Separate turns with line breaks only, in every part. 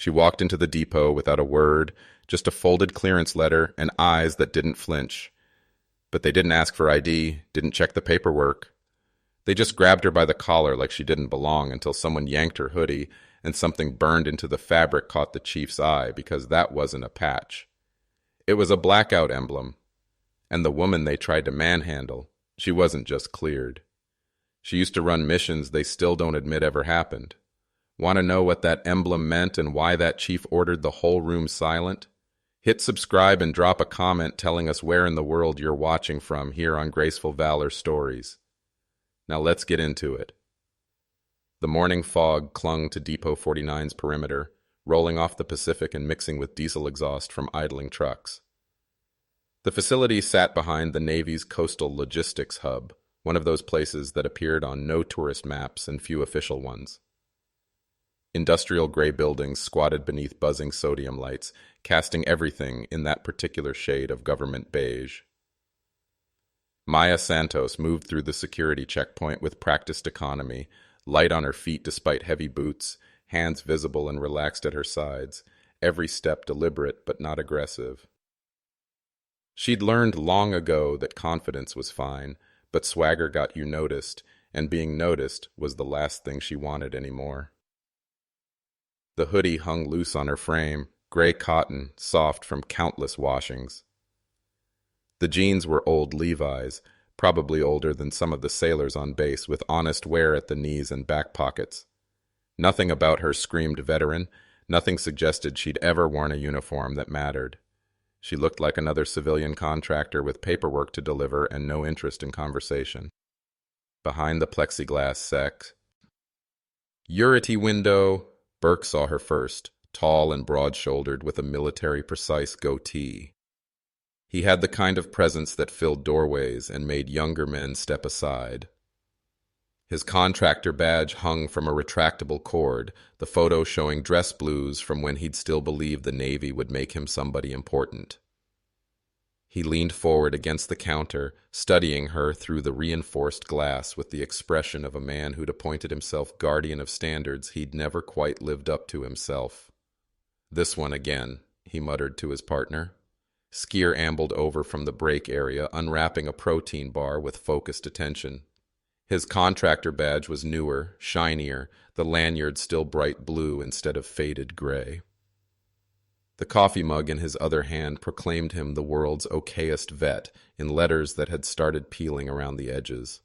She walked into the depot without a word, just a folded clearance letter and eyes that didn't flinch. But they didn't ask for ID, didn't check the paperwork. They just grabbed her by the collar like she didn't belong until someone yanked her hoodie and something burned into the fabric caught the chief's eye because that wasn't a patch. It was a blackout emblem. And the woman they tried to manhandle, she wasn't just cleared. She used to run missions they still don't admit ever happened. Want to know what that emblem meant and why that chief ordered the whole room silent? Hit subscribe and drop a comment telling us where in the world you're watching from here on Graceful Valor Stories. Now let's get into it. The morning fog clung to Depot 49's perimeter, rolling off the Pacific and mixing with diesel exhaust from idling trucks. The facility sat behind the Navy's coastal logistics hub, one of those places that appeared on no tourist maps and few official ones. Industrial gray buildings squatted beneath buzzing sodium lights, casting everything in that particular shade of government beige. Maya Santos moved through the security checkpoint with practiced economy, light on her feet despite heavy boots, hands visible and relaxed at her sides, every step deliberate but not aggressive. She'd learned long ago that confidence was fine, but swagger got you noticed, and being noticed was the last thing she wanted anymore. The hoodie hung loose on her frame, gray cotton, soft from countless washings. The jeans were old Levi's, probably older than some of the sailors on base, with honest wear at the knees and back pockets. Nothing about her screamed veteran, nothing suggested she'd ever worn a uniform that mattered. She looked like another civilian contractor with paperwork to deliver and no interest in conversation. Behind the plexiglass security window, Burke saw her first, tall and broad-shouldered with a military-precise goatee. He had the kind of presence that filled doorways and made younger men step aside. His contractor badge hung from a retractable cord, the photo showing dress blues from when he'd still believed the Navy would make him somebody important. He leaned forward against the counter, studying her through the reinforced glass with the expression of a man who'd appointed himself guardian of standards he'd never quite lived up to himself. "This one again," he muttered to his partner. Skier ambled over from the break area, unwrapping a protein bar with focused attention. His contractor badge was newer, shinier, the lanyard still bright blue instead of faded gray. The coffee mug in his other hand proclaimed him the world's okayest vet in letters that had started peeling around the edges.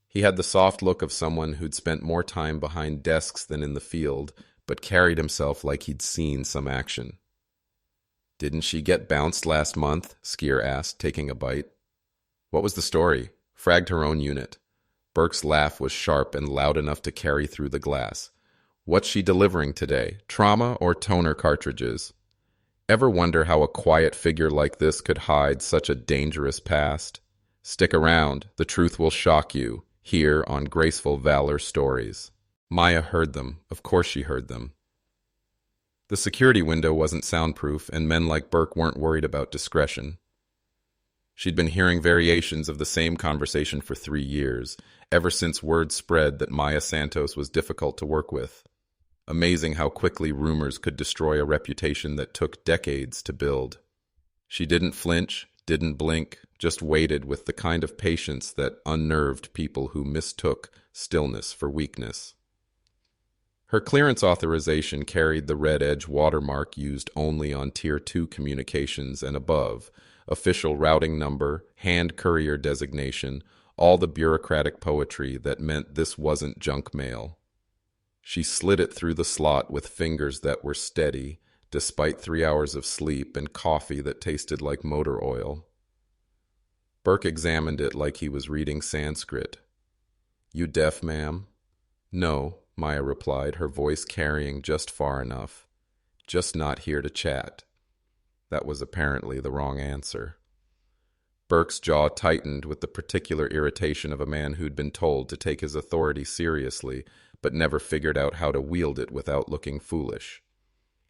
He had the soft look of someone who'd spent more time behind desks than in the field, but carried himself like he'd seen some action. "Didn't she get bounced last month?" Skier asked, taking a bite. "What was the story?" Fragged her own unit. Burke's laugh was sharp and loud enough to carry through the glass. "What's she delivering today? Trauma or toner cartridges?" Ever wonder how a quiet figure like this could hide such a dangerous past? Stick around, the truth will shock you, here on Graceful Valor Stories. Maya heard them. Of course she heard them. The security window wasn't soundproof, and men like Burke weren't worried about discretion. She'd been hearing variations of the same conversation for 3 years, ever since word spread that Maya Santos was difficult to work with. Amazing how quickly rumors could destroy a reputation that took decades to build. She didn't flinch, didn't blink, just waited with the kind of patience that unnerved people who mistook stillness for weakness. Her clearance authorization carried the red edge watermark used only on Tier 2 communications and above, official routing number, hand courier designation, all the bureaucratic poetry that meant this wasn't junk mail. She slid it through the slot with fingers that were steady, despite 3 hours of sleep and coffee that tasted like motor oil. Burke examined it like he was reading Sanskrit. "You deaf, ma'am?" "No," Maya replied, her voice carrying just far enough. "Just not here to chat." That was apparently the wrong answer. Burke's jaw tightened with the particular irritation of a man who'd been told to take his authority seriously, but never figured out how to wield it without looking foolish.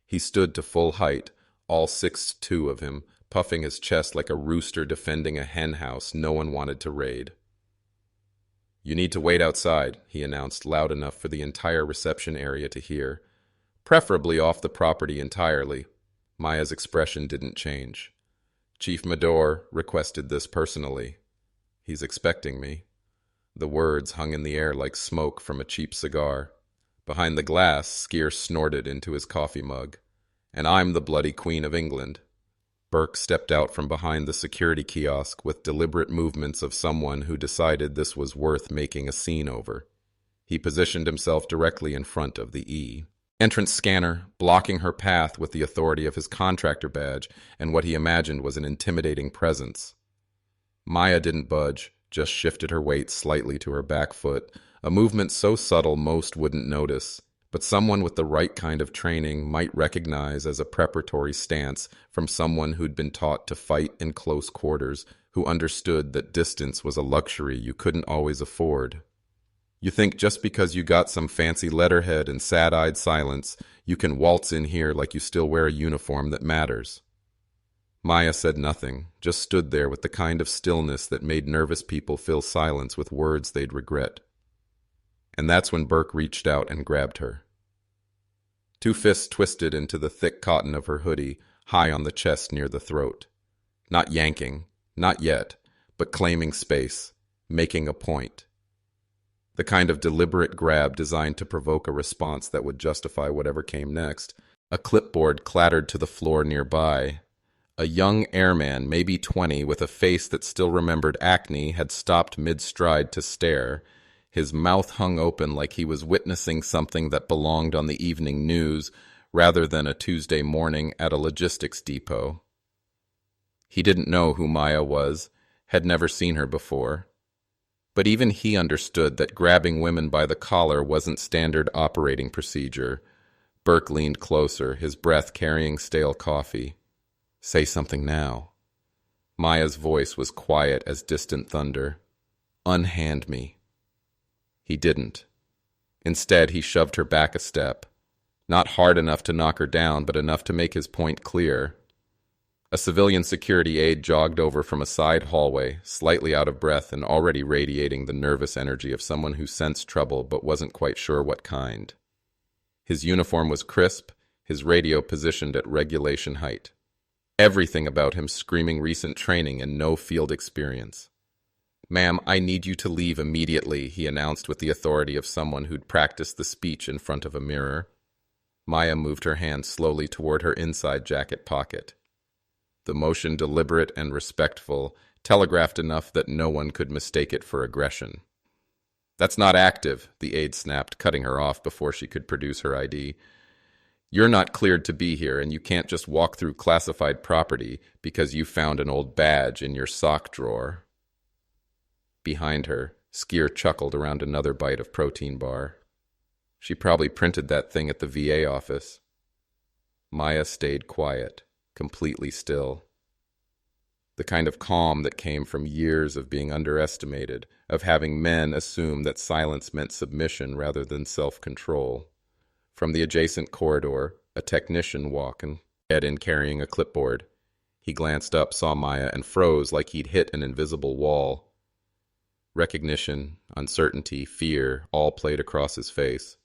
He stood to full height, all 6'2" of him, puffing his chest like a rooster defending a hen house no one wanted to raid. "You need to wait outside," he announced loud enough for the entire reception area to hear. preferably off the property entirely. Maya's expression didn't change. Chief Medor requested this personally. He's expecting me. The words hung in the air like smoke from a cheap cigar. Behind the glass, Skier snorted into his coffee mug. And I'm the bloody Queen of England. Burke stepped out from behind the security kiosk with deliberate movements of someone who decided this was worth making a scene over. He positioned himself directly in front of the entrance scanner, blocking her path with the authority of his contractor badge and what he imagined was an intimidating presence. Maya didn't budge, just shifted her weight slightly to her back foot, a movement so subtle most wouldn't notice, but someone with the right kind of training might recognize as a preparatory stance from someone who'd been taught to fight in close quarters, who understood that distance was a luxury you couldn't always afford. You think just because you got some fancy letterhead and sad-eyed silence, you can waltz in here like you still wear a uniform that matters. Maya said nothing, just stood there with the kind of stillness that made nervous people fill silence with words they'd regret. And that's when Burke reached out and grabbed her. Two fists twisted into the thick cotton of her hoodie, high on the chest near the throat. Not yanking, not yet, but claiming space, making a point. The kind of deliberate grab designed to provoke a response that would justify whatever came next. A clipboard clattered to the floor nearby. A young airman, maybe 20, with a face that still remembered acne, had stopped mid-stride to stare. His mouth hung open like he was witnessing something that belonged on the evening news rather than a Tuesday morning at a logistics depot. He didn't know who Maya was, had never seen her before. But even he understood that grabbing women by the collar wasn't standard operating procedure. Burke leaned closer, his breath carrying stale coffee. Say something now. Maya's voice was quiet as distant thunder. Unhand me. He didn't. Instead, he shoved her back a step. Not hard enough to knock her down, but enough to make his point clear. A civilian security aide jogged over from a side hallway, slightly out of breath and already radiating the nervous energy of someone who sensed trouble but wasn't quite sure what kind. His uniform was crisp, his radio positioned at regulation height. Everything about him screaming recent training and no field experience. "Ma'am, I need you to leave immediately," he announced with the authority of someone who'd practiced the speech in front of a mirror. Maya moved her hand slowly toward her inside jacket pocket. The motion, deliberate and respectful, telegraphed enough that no one could mistake it for aggression. "That's not active," the aide snapped, cutting her off before she could produce her ID. "You're not cleared to be here, and you can't just walk through classified property because you found an old badge in your sock drawer." Behind her, Skier chuckled around another bite of protein bar. She probably printed that thing at the VA office. Maya stayed quiet, completely still. The kind of calm that came from years of being underestimated, of having men assume that silence meant submission rather than self-control. From the adjacent corridor, a technician walked in carrying a clipboard. He glanced up, saw Maya, and froze like he'd hit an invisible wall. Recognition, uncertainty, fear, all played across his face.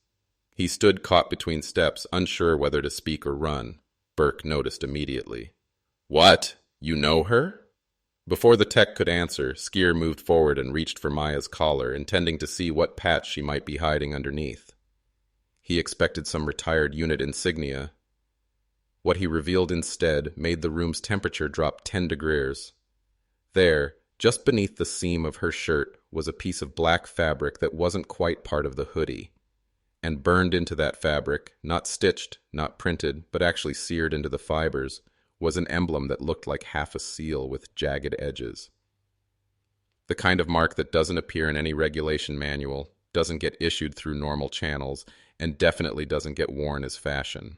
He stood caught between steps, unsure whether to speak or run. Burke noticed immediately. "What? You know her?" Before the tech could answer, Skier moved forward and reached for Maya's collar, intending to see what patch she might be hiding underneath. He expected some retired unit insignia. What he revealed instead made the room's temperature drop 10 degrees. There, just beneath the seam of her shirt, was a piece of black fabric that wasn't quite part of the hoodie. And burned into that fabric, not stitched, not printed, but actually seared into the fibers, was an emblem that looked like half a seal with jagged edges. The kind of mark that doesn't appear in any regulation manual, doesn't get issued through normal channels, and definitely doesn't get worn as fashion.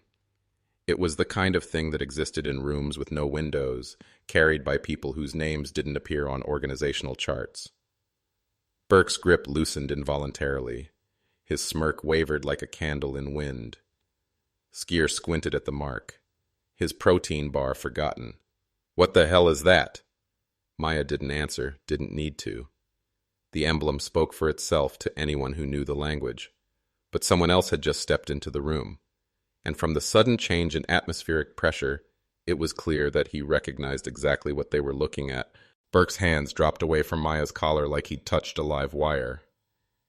It was the kind of thing that existed in rooms with no windows, carried by people whose names didn't appear on organizational charts. Burke's grip loosened involuntarily. His smirk wavered like a candle in wind. Skier squinted at the mark. His protein bar forgotten. "What the hell is that?" Maya didn't answer, didn't need to. The emblem spoke for itself to anyone who knew the language. But someone else had just stepped into the room. and from the sudden change in atmospheric pressure, it was clear that he recognized exactly what they were looking at. Burke's hands dropped away from Maya's collar like he'd touched a live wire.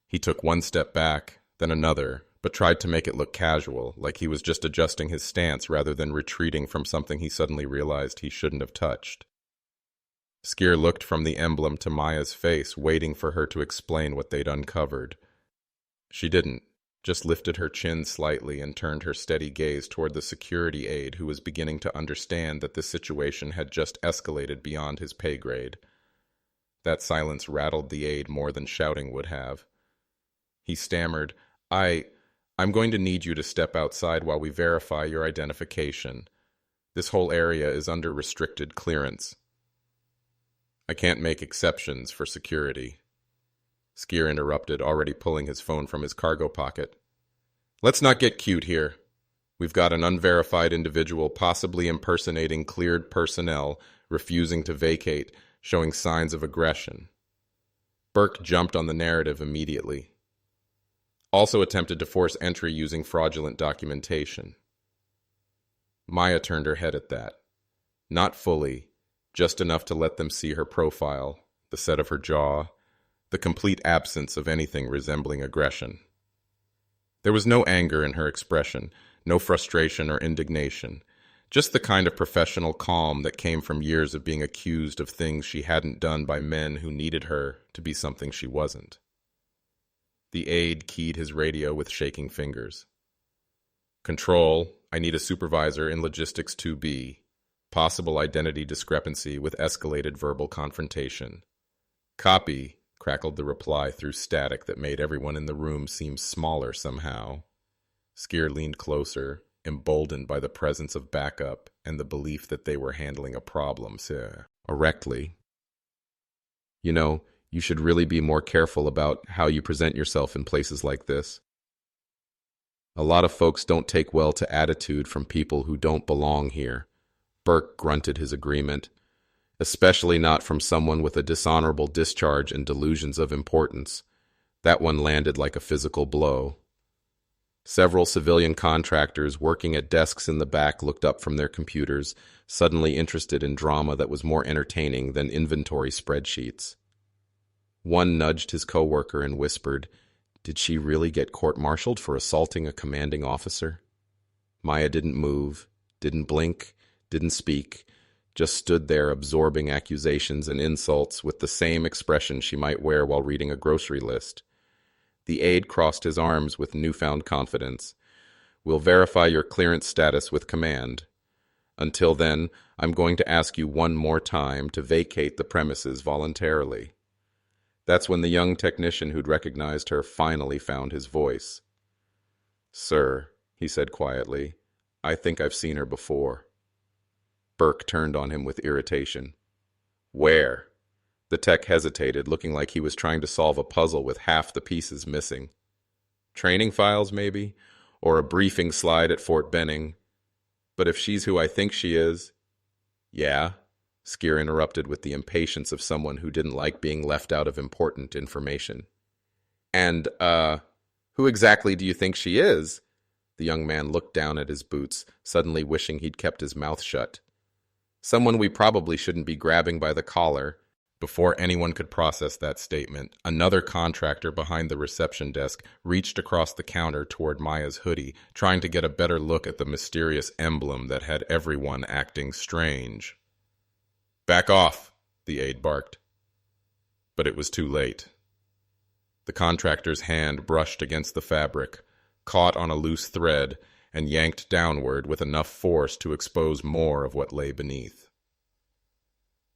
He took one step back, then another, but tried to make it look casual, like he was just adjusting his stance rather than retreating from something he suddenly realized he shouldn't have touched. Skier looked from the emblem to Maya's face, waiting for her to explain what they'd uncovered. She didn't, just lifted her chin slightly and turned her steady gaze toward the security aide who was beginning to understand that this situation had just escalated beyond his pay grade. That silence rattled the aide more than shouting would have. He stammered, I'm going to need you to step outside while we verify your identification. This whole area is under restricted clearance. I can't make exceptions for security. Skier interrupted, already pulling his phone from his cargo pocket. Let's not get cute here. We've got an unverified individual possibly impersonating cleared personnel, refusing to vacate, showing signs of aggression. Burke jumped on the narrative immediately. Also attempted to force entry using fraudulent documentation. Maya turned her head at that. Not fully, just enough to let them see her profile, the set of her jaw, the complete absence of anything resembling aggression. There was no anger in her expression, no frustration or indignation, just the kind of professional calm that came from years of being accused of things she hadn't done by men who needed her to be something she wasn't. The aide keyed his radio with shaking fingers. Control, I need a supervisor in Logistics 2B. Possible identity discrepancy with escalated verbal confrontation. Copy, crackled the reply through static that made everyone in the room seem smaller somehow. Skier leaned closer, emboldened by the presence of backup and the belief that they were handling a problem, erectly. You know, you should really be more careful about how you present yourself in places like this. A lot of folks don't take well to attitude from people who don't belong here. Burke grunted his agreement, especially not from someone with a dishonorable discharge and delusions of importance. That one landed like a physical blow. Several civilian contractors working at desks in the back looked up from their computers, suddenly interested in drama that was more entertaining than inventory spreadsheets. One nudged his coworker and whispered, "Did she really get court-martialed for assaulting a commanding officer?" Maya didn't move, didn't blink, didn't speak, just stood there absorbing accusations and insults with the same expression she might wear while reading a grocery list. The aide crossed his arms with newfound confidence. "We'll verify your clearance status with command. Until then, I'm going to ask you one more time to vacate the premises voluntarily." That's when the young technician who'd recognized her finally found his voice. "Sir," he said quietly, "I think I've seen her before." Burke turned on him with irritation. "Where?" The tech hesitated, looking like he was trying to solve a puzzle with half the pieces missing. "Training files, maybe? Or a briefing slide at Fort Benning? But if she's who I think she is—" "Yeah?" Skier interrupted with the impatience of someone who didn't like being left out of important information. "And, who exactly do you think she is?" The young man looked down at his boots, suddenly wishing he'd kept his mouth shut. "Someone we probably shouldn't be grabbing by the collar." Before anyone could process that statement, another contractor behind the reception desk reached across the counter toward Maya's hoodie, trying to get a better look at the mysterious emblem that had everyone acting strange. "Back off," the aide barked. But it was too late. The contractor's hand brushed against the fabric, caught on a loose thread, and yanked downward with enough force to expose more of what lay beneath.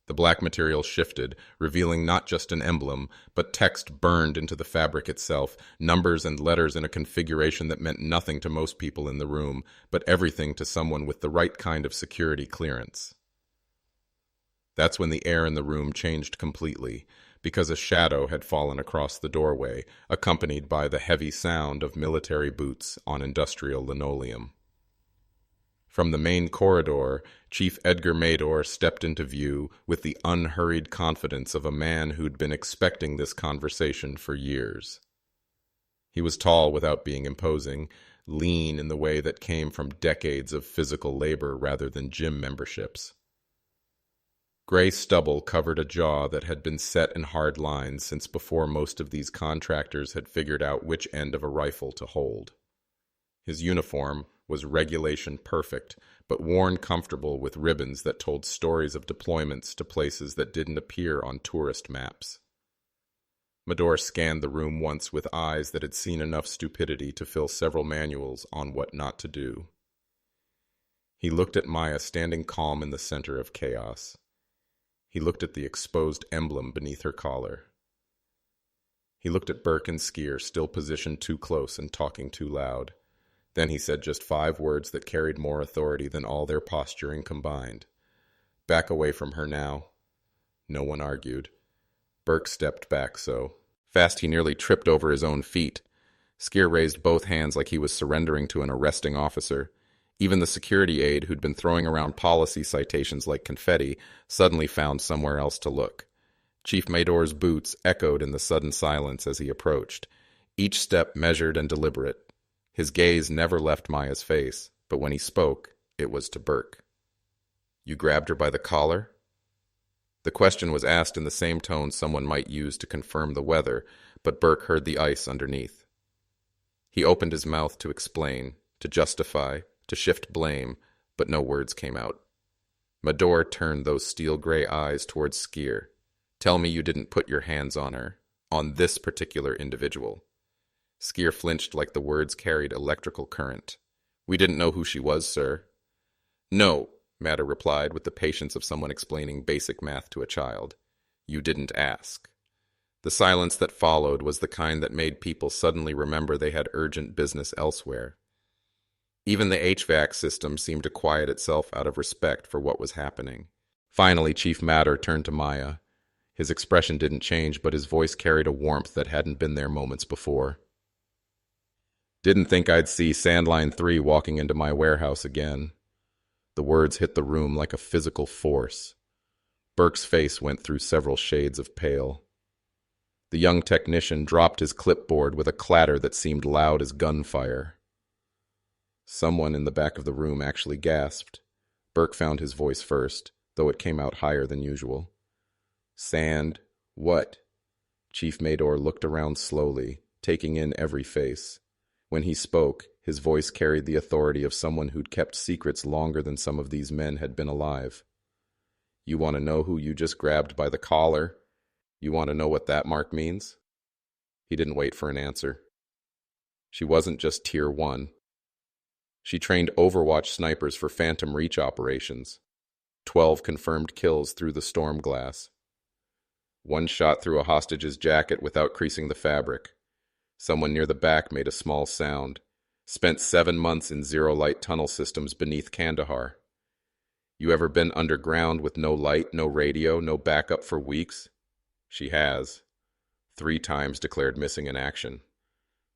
The black material shifted, revealing not just an emblem, but text burned into the fabric itself, numbers and letters in a configuration that meant nothing to most people in the room, but everything to someone with the right kind of security clearance. That's when the air in the room changed completely, because a shadow had fallen across the doorway, accompanied by the heavy sound of military boots on industrial linoleum. From the main corridor, Chief Edgar Mador stepped into view with the unhurried confidence of a man who'd been expecting this conversation for years. He was tall without being imposing, lean in the way that came from decades of physical labor rather than gym memberships. Gray stubble covered a jaw that had been set in hard lines since before most of these contractors had figured out which end of a rifle to hold. His uniform was regulation perfect, but worn comfortable with ribbons that told stories of deployments to places that didn't appear on tourist maps. Medor scanned the room once with eyes that had seen enough stupidity to fill several manuals on what not to do. He looked at Maya standing calm in the center of chaos. He looked at the exposed emblem beneath her collar. He looked at Burke and Skier, still positioned too close and talking too loud. Then he said just 5 words that carried more authority than all their posturing combined. Back away from her now. No one argued. Burke stepped back so fast he nearly tripped over his own feet. Skier raised both hands like he was surrendering to an arresting officer. Even the security aide, who'd been throwing around policy citations like confetti, suddenly found somewhere else to look. Chief Medor's boots echoed in the sudden silence as he approached, each step measured and deliberate. His gaze never left Maya's face, but when he spoke, it was to Burke. "You grabbed her by the collar?" The question was asked in the same tone someone might use to confirm the weather, but Burke heard the ice underneath. He opened his mouth to explain, to justify, to shift blame, but no words came out. Medor turned those steel-gray eyes towards Skier. "Tell me you didn't put your hands on her, on this particular individual." Skier flinched like the words carried electrical current. "We didn't know who she was, sir." "No," Matter replied with the patience of someone explaining basic math to a child. "You didn't ask." The silence that followed was the kind that made people suddenly remember they had urgent business elsewhere. Even the HVAC system seemed to quiet itself out of respect for what was happening. Finally, Chief Matter turned to Maya. His expression didn't change, but his voice carried a warmth that hadn't been there moments before. "Didn't think I'd see Sandline 3 walking into my warehouse again." The words hit the room like a physical force. Burke's face went through several shades of pale. The young technician dropped his clipboard with a clatter that seemed loud as gunfire. Someone in the back of the room actually gasped. Burke found his voice first, though it came out higher than usual. "Sand, what?" Chief Medor looked around slowly, taking in every face. When he spoke, his voice carried the authority of someone who'd kept secrets longer than some of these men had been alive. "You want to know who you just grabbed by the collar? You want to know what that mark means?" He didn't wait for an answer. "She wasn't just Tier 1. She trained Overwatch snipers for Phantom Reach operations. 12 confirmed kills through the storm glass. 1 shot through a hostage's jacket without creasing the fabric. Someone near the back made a small sound. Spent 7 months in zero-light tunnel systems beneath Kandahar. You ever been underground with no light, no radio, no backup for weeks? She has. 3 times declared missing in action.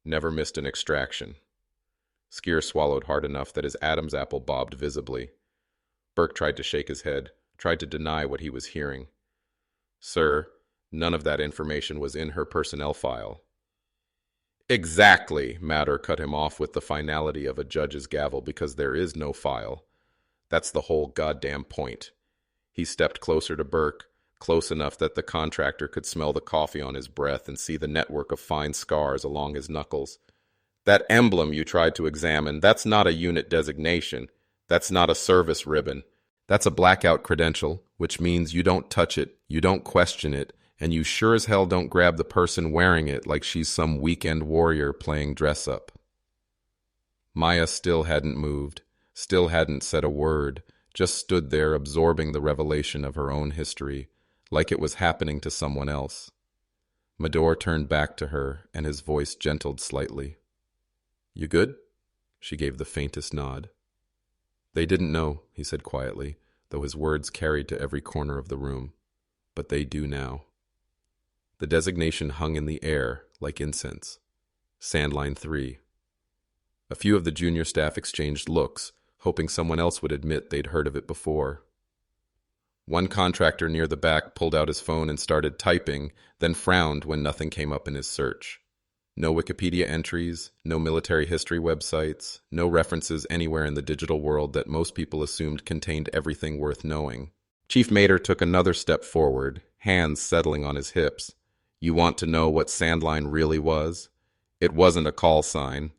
Never missed an extraction." Skier swallowed hard enough that his Adam's apple bobbed visibly. Burke tried to shake his head, tried to deny what he was hearing. "Sir, none of that information was in her personnel file." "Exactly," Matter cut him off with the finality of a judge's gavel, "because there is no file. That's the whole goddamn point." He stepped closer to Burke, close enough that the contractor could smell the coffee on his breath and see the network of fine scars along his knuckles. "That emblem you tried to examine, that's not a unit designation. That's not a service ribbon. That's a blackout credential, which means you don't touch it, you don't question it, and you sure as hell don't grab the person wearing it like she's some weekend warrior playing dress-up." Maya still hadn't moved, still hadn't said a word, just stood there absorbing the revelation of her own history, like it was happening to someone else. Medor turned back to her, and his voice gentled slightly. "You good?" She gave the faintest nod. "They didn't know," he said quietly, though his words carried to every corner of the room. "But they do now." The designation hung in the air like incense. Sandline 3. A few of the junior staff exchanged looks, hoping someone else would admit they'd heard of it before. One contractor near the back pulled out his phone and started typing, then frowned when nothing came up in his search. No Wikipedia entries, no military history websites, no references anywhere in the digital world that most people assumed contained everything worth knowing. Chief Mater took another step forward, hands settling on his hips. You want to know what Sandline really was? It wasn't a call sign.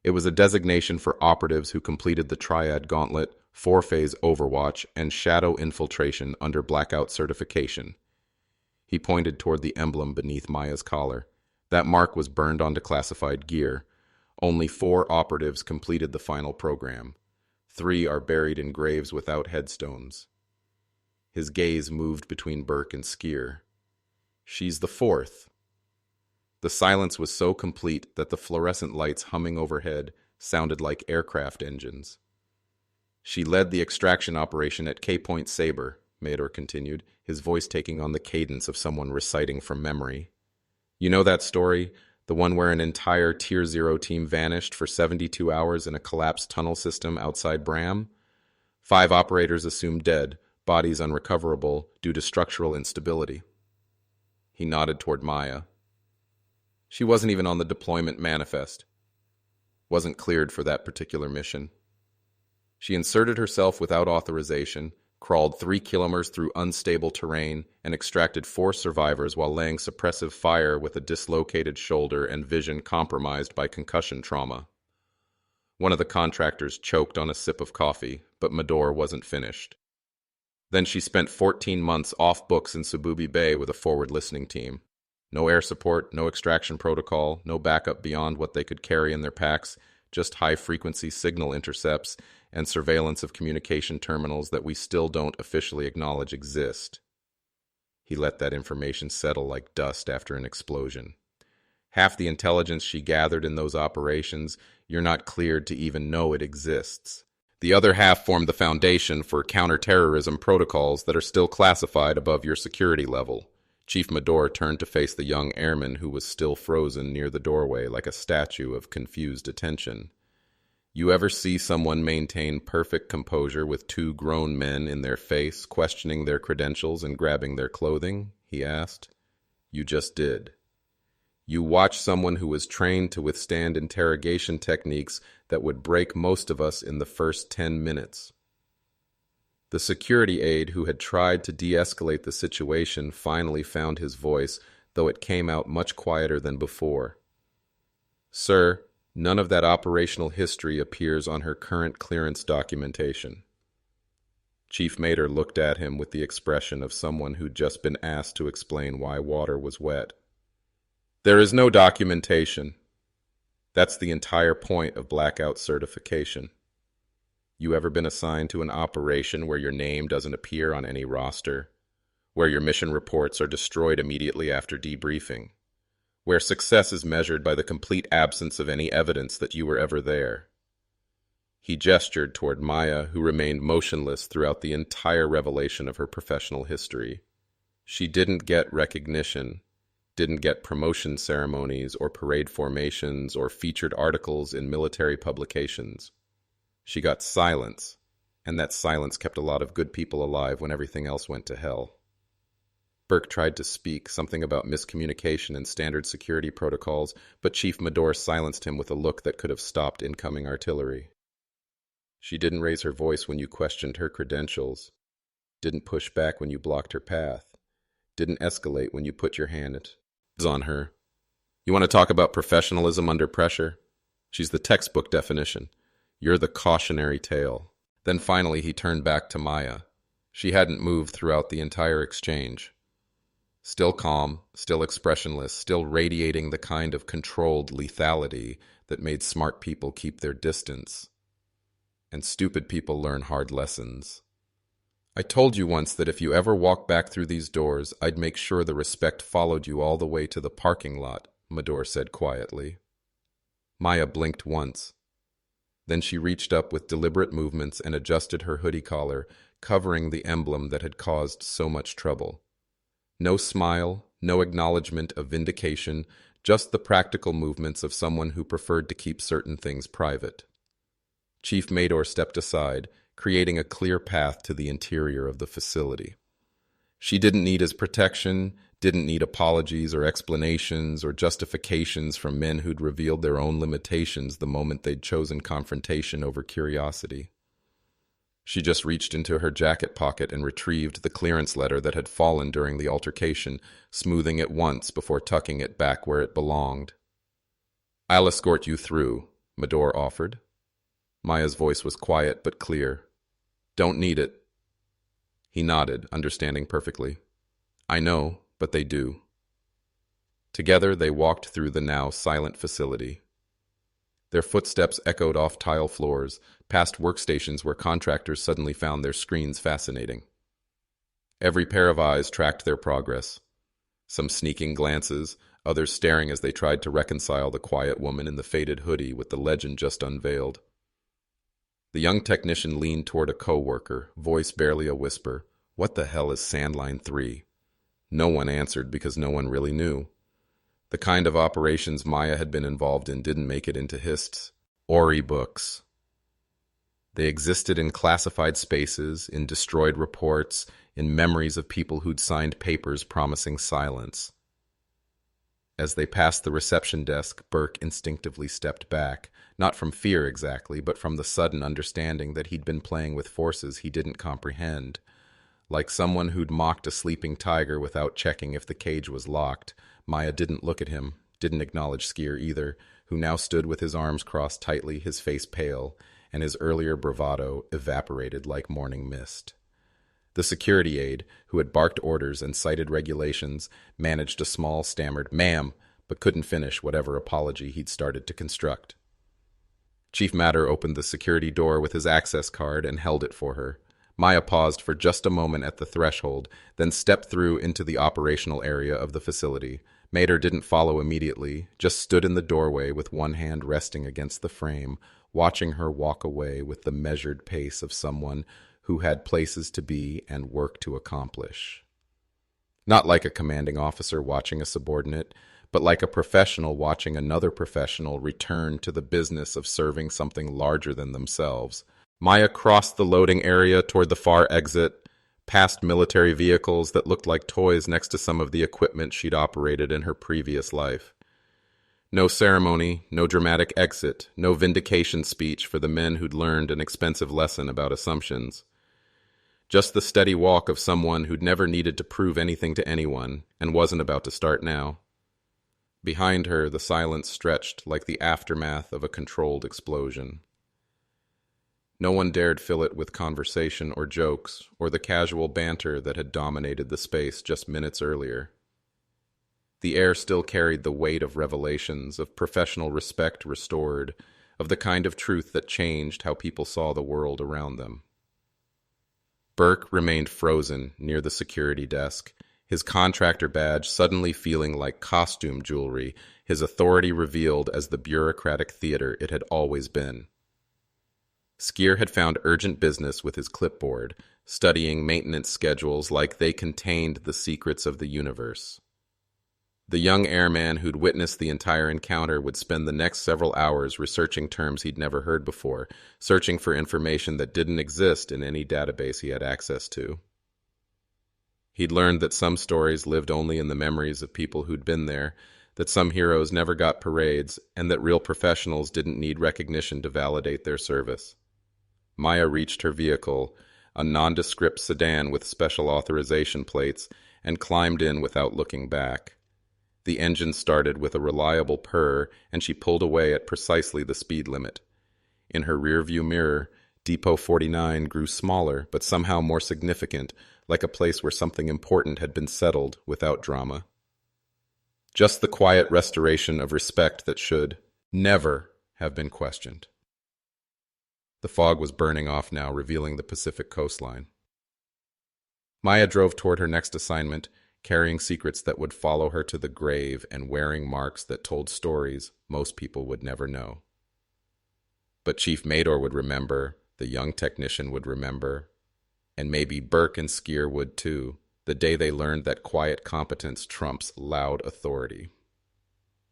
It was a designation for operatives who completed the Triad Gauntlet, 4-phase Overwatch, and Shadow Infiltration under Blackout certification. He pointed toward the emblem beneath Maya's collar. That mark was burned onto classified gear. Only 4 operatives completed the final program. 3 are buried in graves without headstones. His gaze moved between Burke and Skier. She's the 4th. The silence was so complete that the fluorescent lights humming overhead sounded like aircraft engines. She led the extraction operation at K-Point Saber, Mador continued, his voice taking on the cadence of someone reciting from memory. You know that story? The one where an entire Tier 0 team vanished for 72 hours in a collapsed tunnel system outside Bram? 5 operators assumed dead, bodies unrecoverable due to structural instability. He nodded toward Maya. She wasn't even on the deployment manifest. Wasn't cleared for that particular mission. She inserted herself without authorization, crawled 3 kilometers through unstable terrain, and extracted 4 survivors while laying suppressive fire with a dislocated shoulder and vision compromised by concussion trauma. One of the contractors choked on a sip of coffee, but Mador wasn't finished. Then she spent 14 months off books in Sububi Bay with a forward listening team. No air support, no extraction protocol, no backup beyond what they could carry in their packs, just high-frequency signal intercepts and surveillance of communication terminals that we still don't officially acknowledge exist. He let that information settle like dust after an explosion. Half the intelligence she gathered in those operations, you're not cleared to even know it exists. The other half formed the foundation for counterterrorism protocols that are still classified above your security level. Chief Mador turned to face the young airman who was still frozen near the doorway like a statue of confused attention. You ever see someone maintain perfect composure with 2 grown men in their face, questioning their credentials and grabbing their clothing? He asked. You just did. You watch someone who was trained to withstand interrogation techniques that would break most of us in the first 10 minutes. The security aide who had tried to de-escalate the situation finally found his voice, though it came out much quieter than before. Sir, none of that operational history appears on her current clearance documentation. Chief Mater looked at him with the expression of someone who'd just been asked to explain why water was wet. There is no documentation. That's the entire point of blackout certification. You ever been assigned to an operation where your name doesn't appear on any roster? Where your mission reports are destroyed immediately after debriefing? Where success is measured by the complete absence of any evidence that you were ever there? He gestured toward Maya, who remained motionless throughout the entire revelation of her professional history. She didn't get recognition, didn't get promotion ceremonies or parade formations or featured articles in military publications. She got silence, and that silence kept a lot of good people alive when everything else went to hell. Burke tried to speak, something about miscommunication and standard security protocols, but Chief Mador silenced him with a look that could have stopped incoming artillery. She didn't raise her voice when you questioned her credentials, didn't push back when you blocked her path, didn't escalate when you put your hand on her. You want to talk about professionalism under pressure? She's the textbook definition. You're the cautionary tale. Then finally he turned back to Maya. She hadn't moved throughout the entire exchange. Still calm, still expressionless, still radiating the kind of controlled lethality that made smart people keep their distance. And stupid people learn hard lessons. I told you once that if you ever walk back through these doors, I'd make sure the respect followed you all the way to the parking lot, Mador said quietly. Maya blinked once. Then she reached up with deliberate movements and adjusted her hoodie collar, covering the emblem that had caused so much trouble. No smile, no acknowledgement of vindication, just the practical movements of someone who preferred to keep certain things private. Chief Mador stepped aside, creating a clear path to the interior of the facility. She didn't need his protection, Didn't need apologies or explanations or justifications from men who'd revealed their own limitations the moment they'd chosen confrontation over curiosity. She just reached into her jacket pocket and retrieved the clearance letter that had fallen during the altercation, smoothing it once before tucking it back where it belonged. "I'll escort you through," Medor offered. Maya's voice was quiet but clear. "Don't need it." He nodded, understanding perfectly. "I know, but they do." Together they walked through the now silent facility. Their footsteps echoed off tile floors, past workstations where contractors suddenly found their screens fascinating. Every pair of eyes tracked their progress. Some sneaking glances, others staring as they tried to reconcile the quiet woman in the faded hoodie with the legend just unveiled. The young technician leaned toward a co-worker, voice barely a whisper. "What the hell is Sandline 3? No one answered because no one really knew. The kind of operations Maya had been involved in didn't make it into HIST's Ori books. They existed in classified spaces, in destroyed reports, in memories of people who'd signed papers promising silence. As they passed the reception desk, Burke instinctively stepped back, not from fear exactly, but from the sudden understanding that he'd been playing with forces he didn't comprehend. Like someone who'd mocked a sleeping tiger without checking if the cage was locked, Maya didn't look at him, didn't acknowledge Skier either, who now stood with his arms crossed tightly, his face pale, and his earlier bravado evaporated like morning mist. The security aide, who had barked orders and cited regulations, managed a small, stammered "ma'am," but couldn't finish whatever apology he'd started to construct. Chief Matter opened the security door with his access card and held it for her. Maya paused for just a moment at the threshold, then stepped through into the operational area of the facility. Mater didn't follow immediately, just stood in the doorway with one hand resting against the frame, watching her walk away with the measured pace of someone who had places to be and work to accomplish. Not like a commanding officer watching a subordinate, but like a professional watching another professional return to the business of serving something larger than themselves. Maya crossed the loading area toward the far exit, past military vehicles that looked like toys next to some of the equipment she'd operated in her previous life. No ceremony, no dramatic exit, no vindication speech for the men who'd learned an expensive lesson about assumptions. Just the steady walk of someone who'd never needed to prove anything to anyone and wasn't about to start now. Behind her, the silence stretched like the aftermath of a controlled explosion. No one dared fill it with conversation or jokes or the casual banter that had dominated the space just minutes earlier. The air still carried the weight of revelations, of professional respect restored, of the kind of truth that changed how people saw the world around them. Burke remained frozen near the security desk, his contractor badge suddenly feeling like costume jewelry, his authority revealed as the bureaucratic theater it had always been. Skier had found urgent business with his clipboard, studying maintenance schedules like they contained the secrets of the universe. The young airman who'd witnessed the entire encounter would spend the next several hours researching terms he'd never heard before, searching for information that didn't exist in any database he had access to. He'd learned that some stories lived only in the memories of people who'd been there, that some heroes never got parades, and that real professionals didn't need recognition to validate their service. Maya reached her vehicle, a nondescript sedan with special authorization plates, and climbed in without looking back. The engine started with a reliable purr, and she pulled away at precisely the speed limit. In her rearview mirror, Depot 49 grew smaller, but somehow more significant, like a place where something important had been settled without drama. Just the quiet restoration of respect that should never have been questioned. The fog was burning off now, revealing the Pacific coastline. Maya drove toward her next assignment, carrying secrets that would follow her to the grave and wearing marks that told stories most people would never know. But Chief Mador would remember, the young technician would remember, and maybe Burke and Skier would too, the day they learned that quiet competence trumps loud authority,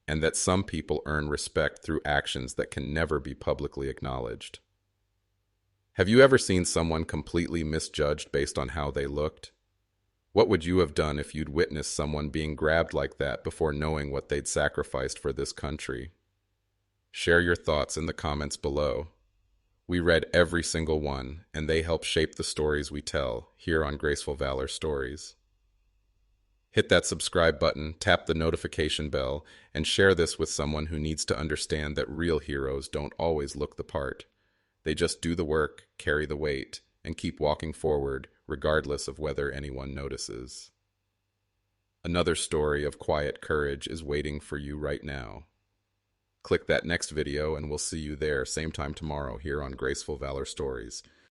and that some people earn respect through actions that can never be publicly acknowledged. Have you ever seen someone completely misjudged based on how they looked? What would you have done if you'd witnessed someone being grabbed like that before knowing what they'd sacrificed for this country? Share your thoughts in the comments below. We read every single one, and they help shape the stories we tell here on Graceful Valor Stories. Hit that subscribe button, tap the notification bell, and share this with someone who needs to understand that real heroes don't always look the part. They just do the work, carry the weight, and keep walking forward regardless of whether anyone notices. Another story of quiet courage is waiting for you right now. Click that next video and we'll see you there same time tomorrow here on Graceful Valor Stories.